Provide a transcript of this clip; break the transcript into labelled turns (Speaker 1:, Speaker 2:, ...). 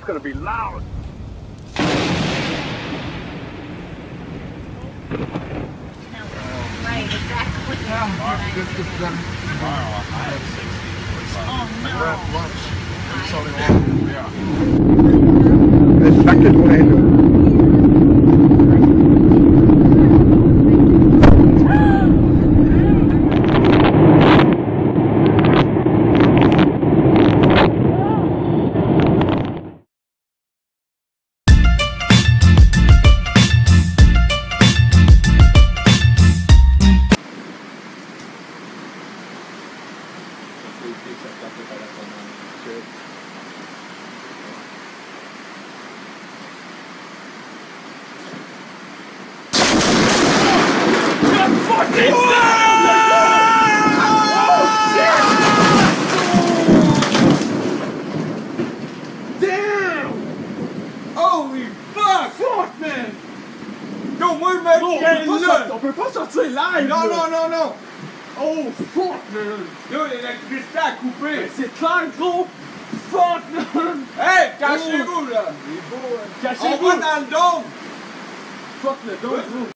Speaker 1: It's gonna be loud.
Speaker 2: Right, exactly.
Speaker 3: This is done.
Speaker 4: Tomorrow, I have 60.
Speaker 3: We're at lunch.
Speaker 1: The second one.
Speaker 5: On peut pas sortir live!
Speaker 6: Non, non, non, non!
Speaker 5: Oh fuck man!
Speaker 6: Yo, l'électricité a coupé!
Speaker 5: C'est clair gros! Fuck man!
Speaker 6: Hey, cachez-vous là!
Speaker 5: Cachez-vous!
Speaker 6: On va dans le dôme!
Speaker 5: Fuck le dôme gros!